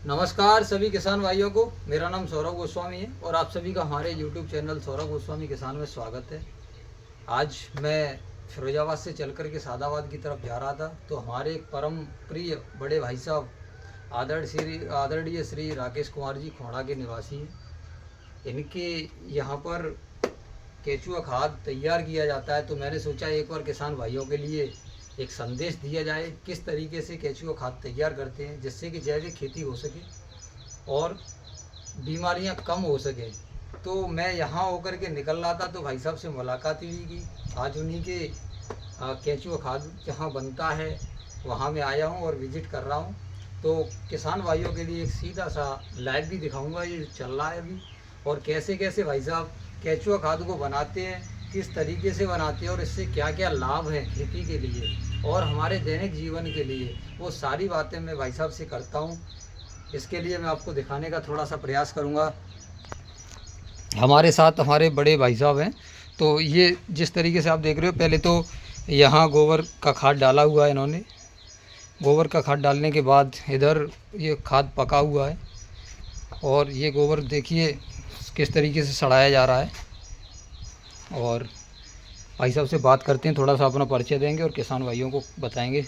नमस्कार सभी किसान भाइयों को। मेरा नाम सौरभ गोस्वामी है और आप सभी का हमारे YouTube चैनल सौरभ गोस्वामी किसान में स्वागत है। आज मैं फिरोजाबाद से चल कर के सादाबाद की तरफ जा रहा था, तो हमारे एक परम प्रिय बड़े भाई साहब आदरणीय श्री राकेश कुमार जी खोड़ा के निवासी हैं। इनके यहाँ पर केचुआ खाद तैयार किया जाता है, तो मैंने सोचा एक बार किसान भाइयों के लिए एक संदेश दिया जाए किस तरीके से केचुआ खाद तैयार करते हैं, जिससे कि जैविक खेती हो सके और बीमारियां कम हो सकें। तो मैं यहाँ होकर के निकल रहा था, तो भाई साहब से मुलाकात हुई की आज उन्हीं के केचुआ खाद जहाँ बनता है वहाँ मैं आया हूँ और विजिट कर रहा हूँ। तो किसान भाइयों के लिए एक सीधा सा लाइव भी दिखाऊंगा, ये चल रहा है अभी, और कैसे कैसे भाई साहब केचुआ खाद को बनाते हैं, किस तरीके से बनाते हैं और इससे क्या क्या लाभ हैं खेती के लिए और हमारे दैनिक जीवन के लिए, वो सारी बातें मैं भाई साहब से करता हूँ। इसके लिए मैं आपको दिखाने का थोड़ा सा प्रयास करूँगा। हमारे साथ हमारे बड़े भाई साहब हैं। तो ये जिस तरीके से आप देख रहे हो, पहले तो यहाँ गोबर का खाद डाला हुआ है इन्होंने। गोबर का खाद डालने के बाद इधर ये खाद पका हुआ है और ये गोबर देखिए किस तरीके से सड़ाया जा रहा है। और भाई साहब से बात करते हैं, थोड़ा सा अपना परिचय देंगे और किसान भाइयों को बताएंगे।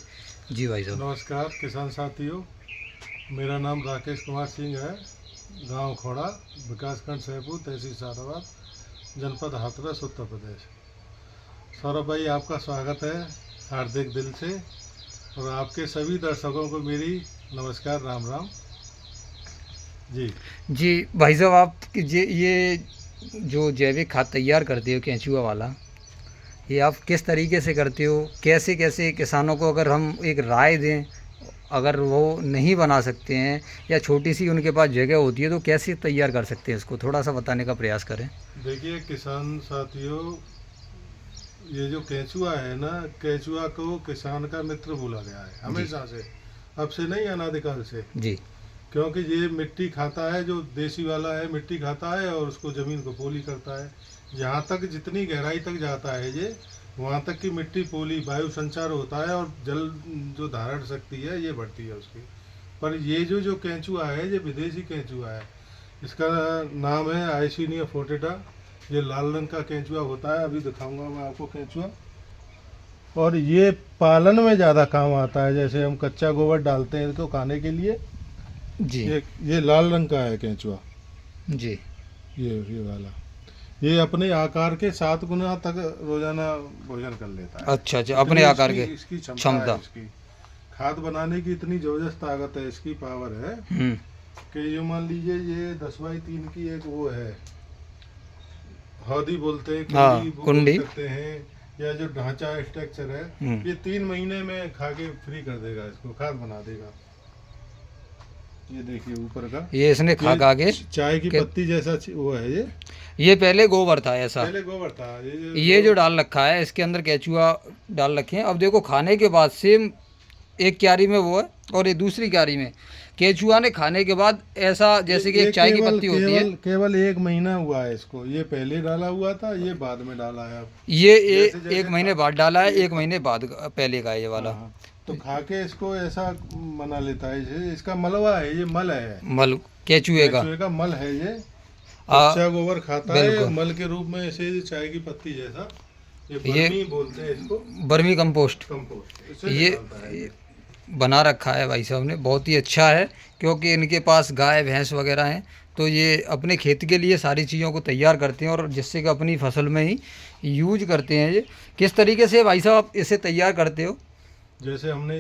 जी भाई साहब। नमस्कार किसान साथियों, मेरा नाम राकेश कुमार सिंह है। गांव खोड़ा, विकासखंड सहपुर, तहसील सादाबाद, जनपद हाथरस, उत्तर प्रदेश। सौरभ भाई, आपका स्वागत है हार्दिक दिल से, और आपके सभी दर्शकों को मेरी नमस्कार, राम राम। जी भाई साहब, आप ये जो जैविक खाद तैयार करते हो केंचुआ वाला, ये आप किस तरीके से करते हो? कैसे कैसे किसानों को अगर हम एक राय दें, अगर वो नहीं बना सकते हैं या छोटी सी उनके पास जगह होती है, तो कैसे तैयार कर सकते हैं इसको, थोड़ा सा बताने का प्रयास करें। देखिए किसान साथियों, ये जो केंचुआ है ना, केंचुआ को किसान का मित्र बोला गया है हमेशा से, अब से नहीं, अनादिकाल से जी। क्योंकि ये मिट्टी खाता है, जो देसी वाला है मिट्टी खाता है और उसको ज़मीन को पोली करता है। जहाँ तक जितनी गहराई तक जाता है ये, वहाँ तक की मिट्टी पोली, वायु संचार होता है और जल जो धारण शक्ति है ये बढ़ती है उसकी। पर ये जो केंचुआ है, ये विदेशी केंचुआ है। इसका नाम है आइसिनिया फोर्टेटा। ये लाल रंग का केंचुआ होता है। अभी दिखाऊंगा मैं आपको केंचुआ। और ये पालन में ज़्यादा काम आता है। जैसे हम कच्चा गोबर डालते हैं इसको खाने के लिए। जी। ये लाल रंग का है केंचुआ। जी। ये वाला, ये अपने आकार के 7 गुना तक रोजाना भोजन कर लेता है। अच्छा, अपने आकार के इसकी क्षमता है। इसकी खाद बनाने की इतनी जबरदस्त ताकत है, इसकी पावर है कि ये मान लीजिए ये 10x3 की एक वो है, हौदी बोलते हैं, कुंडी करते हैं, या जो ढांचा स्ट्रक्चर है, ये 3 महीने में खा के फ्री कर देगा, इसको खाद बना देगा। ये देखिए ऊपर का, ये इसने खा के चाय की पत्ती जैसा वो है। ये पहले गोबर था, ऐसा पहले गोबर था। ये जो डाल रखा है, इसके अंदर केचुआ डाल रखे हैं। अब देखो खाने के बाद सेम एक क्यारी में वो है और ये दूसरी क्यारी में केचुआ ने खाने के बाद ऐसा जैसे कि एक चाय की पत्ती होती है। केवल 1 महीना हुआ है इसको, ये पहले डाला हुआ था, ये बाद में डाला है। अब ये एक महीने बाद डाला है, 1 महीने बाद पहले का है ये वाला। तो खा के इसको ऐसा बना लेता है। इसका मलवा है, ये मल है, मल केचुए का मल है। ये कच्चा गोबर खाता है मल के रूप में, ऐसे चाय की पत्ती जैसा। ये बर्मी बोलते हैं इसको, बर्मी कंपोस्ट। ये बना रखा है भाई साहब ने, बहुत ही अच्छा है, क्योंकि इनके पास गाय भैंस वगैरह हैं, तो ये अपने खेत के लिए सारी चीज़ों को तैयार करते हैं और जिससे कि अपनी फसल में ही यूज करते हैं। ये किस तरीके से भाई साहब आप इसे तैयार करते हो? जैसे हमने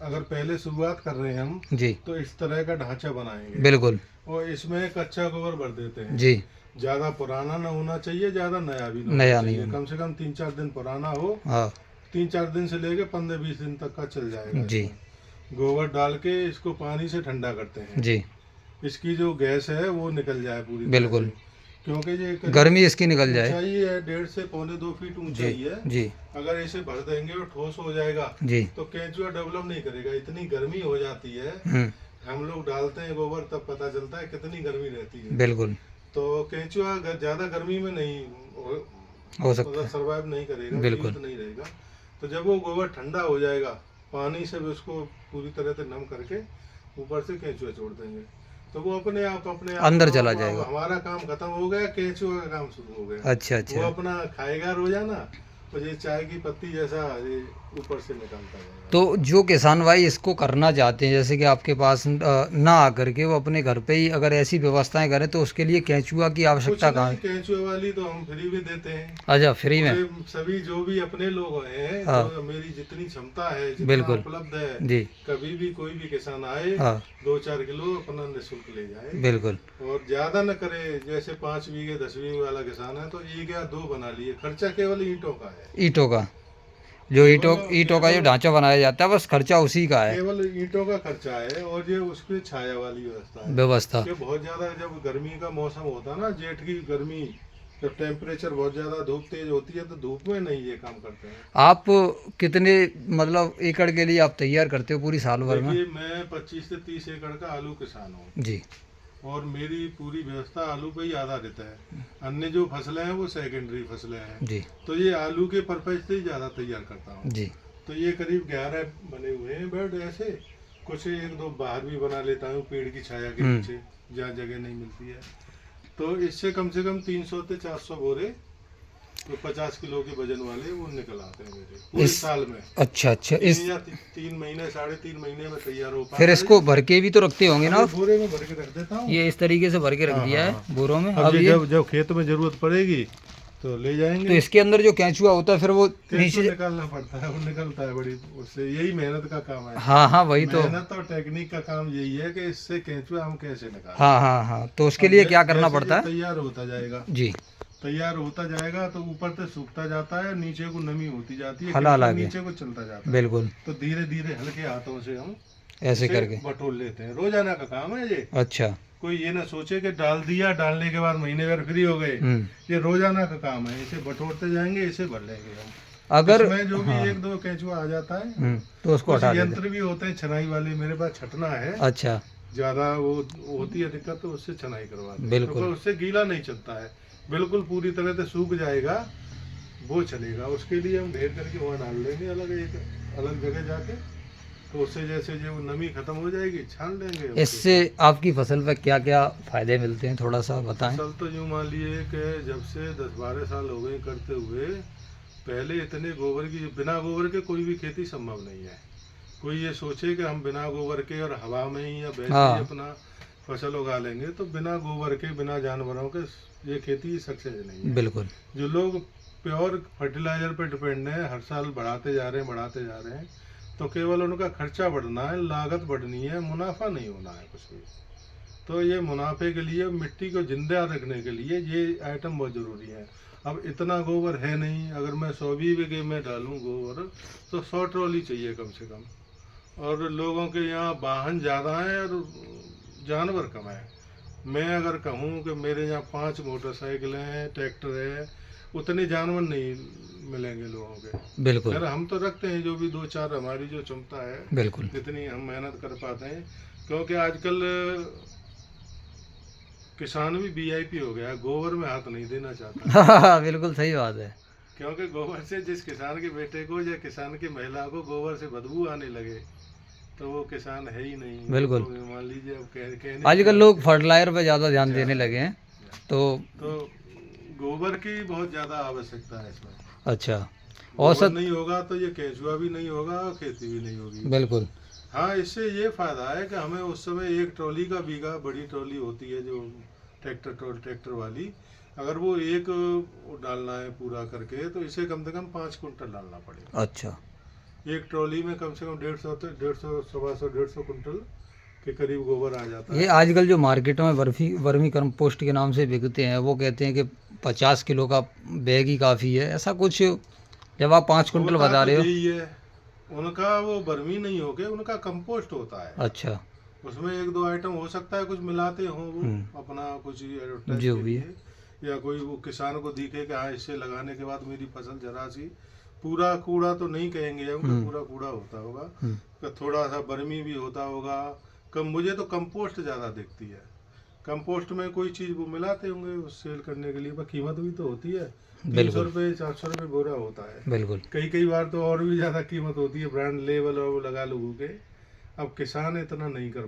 अगर पहले शुरुआत कर रहे हैं हम जी, तो इस तरह का ढांचा बनाएंगे। बिल्कुल। और इसमें कच्चा गोबर भर देते हैं। जी। ज्यादा पुराना ना होना चाहिए, ज्यादा नया भी नया नहीं, कम से कम 3-4 दिन पुराना हो। हाँ। 3-4 दिन से लेके 15-20 दिन तक का चल जाएगा जी। गोबर डाल के इसको पानी से ठंडा करते हैं जी। इसकी जो गैस है वो निकल जाए पूरी, बिल्कुल, क्योंकि ये गर्मी इसकी निकल जाए। ऊंचाई है 1.5 से 1.25 फीट ऊंचाई है जी। अगर इसे भर देंगे और ठोस हो जाएगा जी, तो केंचुआ डेवलप नहीं करेगा। इतनी गर्मी हो जाती है, हम लोग डालते हैं गोबर तब पता चलता है कितनी गर्मी रहती है। बिल्कुल। तो केंचुआ ज्यादा गर्मी में नहीं हो सकता, सर्वाइव नहीं करेगा, बिल्कुल नहीं रहेगा। तो जब वो गोबर ठंडा हो जाएगा, पानी से उसको पूरी तरह से नम करके ऊपर से केंचुआ छोड़ देंगे तो वो अपने आप अंदर चला जाएगा। हमारा काम खत्म हो गया, केंचुआ का काम शुरू हो गया। अच्छा अच्छा। वो अपना खाएगा रोजाना, और ये चाय की पत्ती जैसा ये ऊपर से निकलता जाएगा। तो जो किसान भाई इसको करना चाहते हैं, जैसे कि आपके पास ना आकर के वो अपने घर पे ही अगर ऐसी व्यवस्थाएं करें, तो उसके लिए केंचुआ की आवश्यकता कहाँ है? केंचुआ वाली तो हम फ्री भी देते हैं। अच्छा, फ्री में? सभी जो भी अपने लोग हैं, हाँ। तो मेरी जितनी क्षमता है, जितना बिल्कुल उपलब्ध है जी, कभी भी कोई भी किसान आए, हाँ 2-4 किलो अपना निःशुल्क ले जाए। बिल्कुल। और ज्यादा न करे, जैसे 5 बीघे 10 बीघे वाला किसान है तो 1 या 2 बना लिए। खर्चा केवल ईंटों का है। ईंटों का जो ईंटों का जो ढांचा बनाया जाता है, बस खर्चा उसी का है। केवल ईंटों का खर्चा है, और ये उसकी छाया वाली व्यवस्था। ये बहुत ज्यादा, जब गर्मी का मौसम होता है ना, जेठ की गर्मी, जब टेम्परेचर बहुत ज्यादा, धूप तेज होती है, तो धूप में नहीं ये काम करते हैं। आप कितने मतलब एकड़ के लिए आप तैयार करते हो पूरी साल भर में? देखिए, मैं 25 से 30 एकड़ का आलू किसान हूँ जी, और मेरी पूरी व्यवस्था आलू पे ही आधारित है। अन्य जो फसलें हैं वो सेकेंडरी फसलें हैं जी तो ये आलू के पर्पज से ही ज़्यादा तैयार करता हूँ जी। तो ये करीब 11 बने हुए हैं बेड ऐसे। कुछ 1-2 बाहर भी बना लेता हूँ पेड़ की छाया के नीचे, जहाँ जगह नहीं मिलती है। तो इससे कम से कम 300 से 400 बोरे, तो 50 किलो के वजन वाले वो निकल आते हैं मेरे पूरे साल में। अच्छा अच्छा। इस 3 महीने 3.5 महीने में तैयार हो पाता है। फिर इसको भर के भी तो रखते होंगे ना? बोरे में भर के रख देता हूँ। ये इस तरीके से भर के रख दिया है बोरों में। अब ये जब खेत में जरूरत पड़ेगी तो ले जाएंगे। तो इसके अंदर जो केंचुआ होता है फिर वो नीचे निकालना पड़ता है, वो निकलता है बड़ी, उससे यही मेहनत का काम है। हाँ हाँ वही तो मेहनत और टेक्निक का काम यही है कि इससे केंचुआ हम कैसे निकालें। हाँ हाँ हाँ। तो उसके लिए क्या करना पड़ता है? तैयार होता जाएगा जी, तैयार होता जाएगा तो ऊपर से सूखता जाता है, नीचे को नमी होती जाती है, हला के नीचे को चलता जाता है। बिल्कुल। तो धीरे धीरे हल्के हाथों से हम ऐसे करके बटोर लेते हैं। रोजाना का काम है ये। अच्छा। कोई ये ना सोचे कि डाल दिया, डालने के बाद महीने भर फ्री हो गए। ये रोजाना का काम है। इसे बटोरते जाएंगे, इसे भर लेंगे हम। अगर इसमें जो भी 1-2 केंचुआ आ जाता है तो उसको हटा देते हैं। यंत्र भी होते हैं छनाई वाले, मेरे पास छटना है। अच्छा, ज्यादा वो होती है दिक्कत तो उससे छनाई करवा दें। बिल्कुल। तो उससे गीला नहीं चलता है, बिल्कुल पूरी तरह से सूख जाएगा, वो चलेगा। उसके लिए हम ढेर करके वहाँ डाल देंगे अलग जगह जाके। तो उससे जैसे जो नमी खत्म हो जाएगी, छान लेंगे। इससे आपकी फसल पे क्या क्या फायदे मिलते हैं, थोड़ा सा बताएं। फसल तो यूँ मान लिए कि जब से 10-12 साल हो गए करते हुए, पहले इतने गोबर की, बिना गोबर के कोई भी खेती संभव नहीं है। कोई ये सोचे कि हम बिना गोबर के और हवा में ही या वैसे ही अपना फसल उगा लेंगे, तो बिना गोबर के, बिना जानवरों के ये खेती सक्सेस नहीं है। बिल्कुल। जो लोग प्योर फर्टिलाइजर पे डिपेंड है, हर साल बढ़ाते जा रहे हैं, तो केवल उनका खर्चा बढ़ना है, लागत बढ़नी है, मुनाफा नहीं होना है कुछ भी। तो ये मुनाफे के लिए, मिट्टी को जिंदा रखने के लिए ये आइटम बहुत ज़रूरी है। अब इतना गोबर है नहीं, अगर मैं 100 बीघे में डालूं गोबर तो 100 ट्रॉली चाहिए कम से कम। और लोगों के यहाँ वाहन ज़्यादा हैं और जानवर कम है। मैं अगर कहूँ कि मेरे यहाँ 5 मोटरसाइकिलें हैं, ट्रैक्टर है, उतने जानवर नहीं मिलेंगे लोगों के। बिल्कुल। खैर हम तो रखते हैं जो भी 2-4 हमारी जो क्षमता है, बिल्कुल, जितनी हम मेहनत कर पाते हैं। क्योंकि आजकल किसान भी वीआईपी हो गया, गोबर में हाथ नहीं देना चाहता। बिल्कुल सही बात है। क्योंकि गोबर से जिस किसान के बेटे को या किसान की महिला को गोबर से बदबू आने लगे तो वो किसान है ही नहीं। बिल्कुल। तो मान लीजिए अब कहने आजकल लोग फर्टिलाइजर पे ज़्यादा ध्यान देने लगे हैं, तो गोबर की बहुत ज़्यादा आवश्यकता है इसमें। अच्छा। औसत नहीं होगा तो ये केंचुआ भी नहीं होगा और खेती भी नहीं होगी। बिल्कुल। हाँ, इससे ये फायदा है कि हमें उस समय 1 ट्रॉली का बीघा, बड़ी ट्रॉली होती है जो ट्रैक्टर वाली, अगर वो एक डालना है पूरा करके तो इसे कम से कम 5 कुंटल डालना पड़ेगा। अच्छा। एक ट्रॉली में कम से कम 150 कुंटल के करीब गोबर आ जाता है। ये आजकल जो मार्केट में वर्मी कंपोस्ट के नाम से बिकते हैं, वो कहते हैं कि 50 किलो का बैग ही काफ़ी है, ऐसा कुछ। जब आप 5 कुंटल बता रहे हो, यही है उनका, वो वर्मी नहीं होके उनका कंपोस्ट होता है। अच्छा। उसमें 1-2 आइटम हो सकता है कुछ मिलाते हो वो अपना कुछ जो भी है, या कोई वो किसान को दिखे कि हाँ इससे लगाने के बाद मेरी फसल जरा सी, पूरा कूड़ा तो नहीं कहेंगे हम, पूरा कूड़ा होता होगा, तो थोड़ा सा वर्मी भी होता होगा कम। मुझे तो कंपोस्ट ज़्यादा दिखती है। कंपोस्ट में कोई चीज़ वो मिलाते होंगे सेल करने के लिए, पर कीमत भी तो होती है। 300 रुपये 400 रुपये बोरा होता है। बिल्कुल। कई बार तो और भी ज़्यादा कीमत होती है, ब्रांड लेवल और वो लगा लोगों के। अब किसान इतना नहीं कर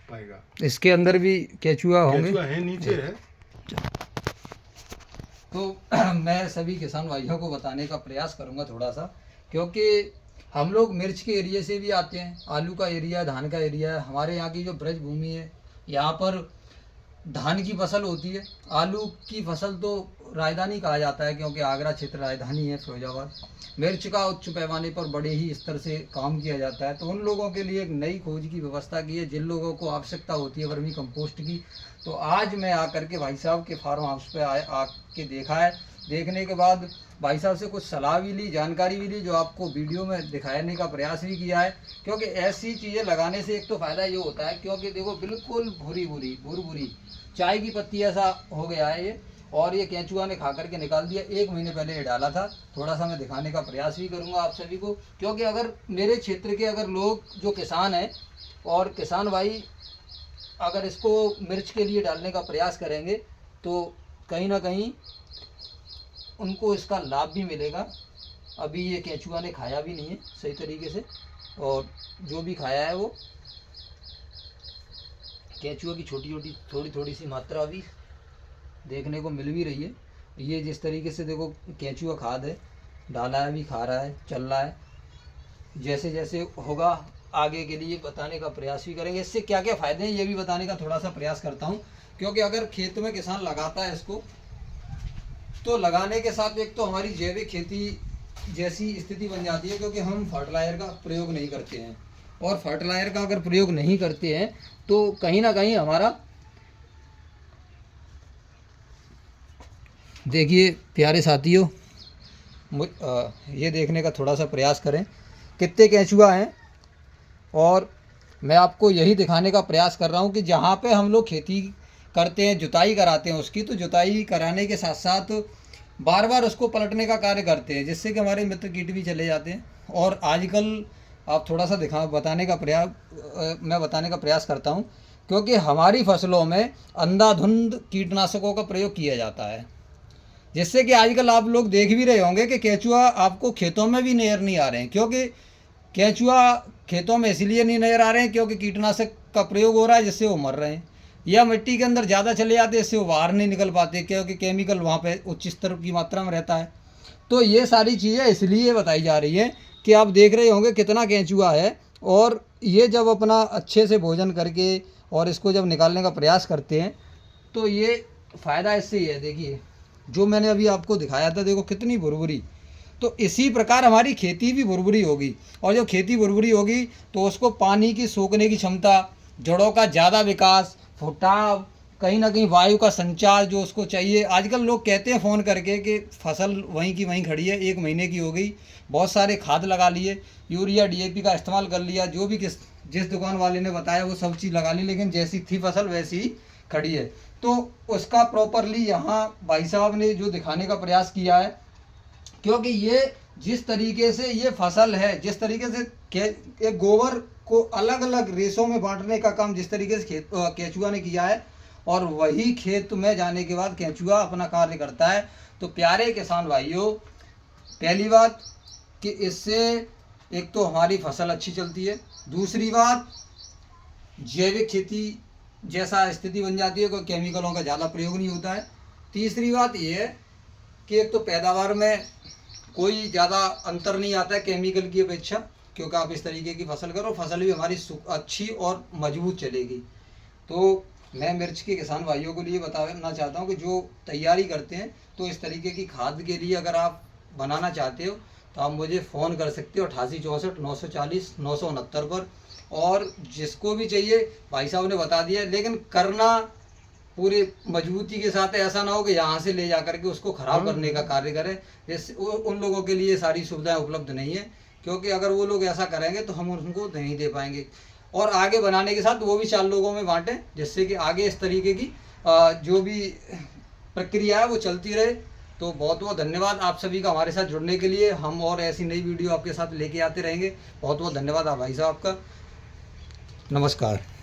पाएगा। इसके अंदर भी केचुआ होंगे, केचुआ है, नीचे है। तो मैं सभी किसान भाइयों को बताने का प्रयास करूंगा थोड़ा सा, क्योंकि हम लोग मिर्च के एरिया से भी आते हैं, आलू का एरिया, धान का एरिया है। हमारे यहाँ की जो ब्रज भूमि है, यहाँ पर धान की फसल होती है। आलू की फसल तो राजधानी कहा जाता है, क्योंकि आगरा क्षेत्र राजधानी है फिरोजाबाद। मिर्च का उच्च पैमाने पर बड़े ही स्तर से काम किया जाता है। तो उन लोगों के लिए एक नई खोज की व्यवस्था की है, जिन लोगों को आवश्यकता होती है वर्मी कंपोस्ट की। तो आज मैं आकर के भाई साहब के फार्म हाउस पे आके देखा है। देखने के बाद भाई साहब से कुछ सलाह भी ली, जानकारी भी ली, जो आपको वीडियो में दिखाने का प्रयास भी किया है। क्योंकि ऐसी चीज़ें लगाने से एक तो फ़ायदा ये होता है, क्योंकि देखो बिल्कुल भूरी चाय की पत्ती ऐसा हो गया है ये, और ये केंचुआ ने खा करके निकाल दिया। 1 महीने पहले ये डाला था। थोड़ा सा मैं दिखाने का प्रयास भी करूँगा आप सभी को, क्योंकि अगर मेरे क्षेत्र के अगर लोग जो किसान हैं और किसान भाई अगर इसको मिर्च के लिए डालने का प्रयास करेंगे तो कहीं ना कहीं उनको इसका लाभ भी मिलेगा। अभी ये केंचुआ ने खाया भी नहीं है सही तरीके से, और जो भी खाया है वो केंचुआ की थोड़ी सी मात्रा अभी देखने को मिल भी रही है। ये जिस तरीके से देखो केंचुआ खाद है, डाला है, भी खा रहा है, चल रहा है। जैसे जैसे होगा आगे के लिए बताने का प्रयास भी करेंगे। इससे क्या क्या फ़ायदे हैं ये भी बताने का थोड़ा सा प्रयास करता हूँ। क्योंकि अगर खेत में किसान लगाता है इसको, तो लगाने के साथ एक तो हमारी जैविक खेती जैसी स्थिति बन जाती है, क्योंकि हम फर्टिलाइज़र का प्रयोग नहीं करते हैं। और फर्टिलाइज़र का अगर प्रयोग नहीं करते हैं तो कहीं ना कहीं हमारा, देखिए प्यारे साथियों, ये देखने का थोड़ा सा प्रयास करें कितने केंचुआ हैं। और मैं आपको यही दिखाने का प्रयास कर रहा हूँ कि जहाँ पे हम लोग खेती करते हैं, जुताई कराते हैं उसकी, तो जुताई कराने के साथ साथ बार बार उसको पलटने का कार्य करते हैं, जिससे कि हमारे मित्र कीट भी चले जाते हैं। और आजकल आप थोड़ा सा मैं बताने का प्रयास करता हूँ, क्योंकि हमारी फसलों में अंधाधुंध कीटनाशकों का प्रयोग किया जाता है, जिससे कि आजकल आप लोग देख भी रहे होंगे कि केंचुआ आपको खेतों में भी नज़र नहीं आ रहे हैं। क्योंकि केंचुआ खेतों में इसलिए नहीं नज़र आ रहे हैं क्योंकि कीटनाशक का प्रयोग हो रहा है, जिससे वो मर रहे हैं, या मिट्टी के अंदर ज़्यादा चले जाते हैं, इससे वो बाहर नहीं निकल पाते, क्योंकि केमिकल वहाँ पे उच्च स्तर की मात्रा में रहता है। तो ये सारी चीज़ें इसलिए बताई जा रही हैं कि आप देख रहे होंगे कितना केंचुआ है। और ये जब अपना अच्छे से भोजन करके और इसको जब निकालने का प्रयास करते हैं तो ये फ़ायदा इससे ही है। देखिए जो मैंने अभी आपको दिखाया था, देखो कितनी भुरभुरी। तो इसी प्रकार हमारी खेती भी भुरभुरी होगी, और जब खेती भुरभुरी होगी तो उसको पानी की सोखने की क्षमता, जड़ों का ज़्यादा विकास, फुटाव, कहीं ना कहीं वायु का संचार जो उसको चाहिए। आजकल लोग कहते हैं फ़ोन करके कि फसल वहीं की वहीं खड़ी है, 1 महीने की हो गई, बहुत सारे खाद लगा लिए, यूरिया DAP का इस्तेमाल कर लिया, जो भी जिस दुकान वाले ने बताया वो सब चीज़ लगा ली, लेकिन जैसी थी फसल वैसी ही खड़ी है। तो उसका प्रॉपरली यहाँ भाई साहब ने जो दिखाने का प्रयास किया है, क्योंकि ये जिस तरीके से ये फसल है, जिस तरीके से एक गोबर को अलग अलग रेशों में बांटने का काम जिस तरीके से केंचुआ ने किया है, और वही खेत में जाने के बाद केंचुआ अपना कार्य करता है। तो प्यारे किसान भाइयों, पहली बात कि इससे एक तो हमारी फसल अच्छी चलती है, दूसरी बात जैविक खेती जैसा स्थिति बन जाती है, कोई केमिकलों का ज़्यादा प्रयोग नहीं होता है। तीसरी बात ये है कि एक तो पैदावार में कोई ज़्यादा अंतर नहीं आता है केमिकल की अपेक्षा, क्योंकि आप इस तरीके की फसल करो, फसल भी हमारी अच्छी और मजबूत चलेगी। तो मैं मिर्च के किसान भाइयों को लिए बताना चाहता हूँ कि जो तैयारी करते हैं, तो इस तरीके की खाद के लिए अगर आप बनाना चाहते हो तो आप मुझे फ़ोन कर सकते हो 88 64 940 969 पर। और जिसको भी चाहिए भाई साहब ने बता दिया, लेकिन करना पूरी मजबूती के साथ है, ऐसा ना हो कि यहाँ से ले जा करके उसको ख़राब करने का कार्य करें। उन लोगों के लिए सारी सुविधाएं उपलब्ध नहीं है, क्योंकि अगर वो लोग ऐसा करेंगे तो हम उनको नहीं दे पाएंगे। और आगे बनाने के साथ वो भी 4 लोगों में बांटें, जिससे कि आगे इस तरीके की जो भी प्रक्रिया है वो चलती रहे। तो बहुत बहुत धन्यवाद आप सभी का हमारे साथ जुड़ने के लिए। हम और ऐसी नई वीडियो आपके साथ लेके आते रहेंगे। बहुत बहुत धन्यवाद आप भाई साहब का। नमस्कार।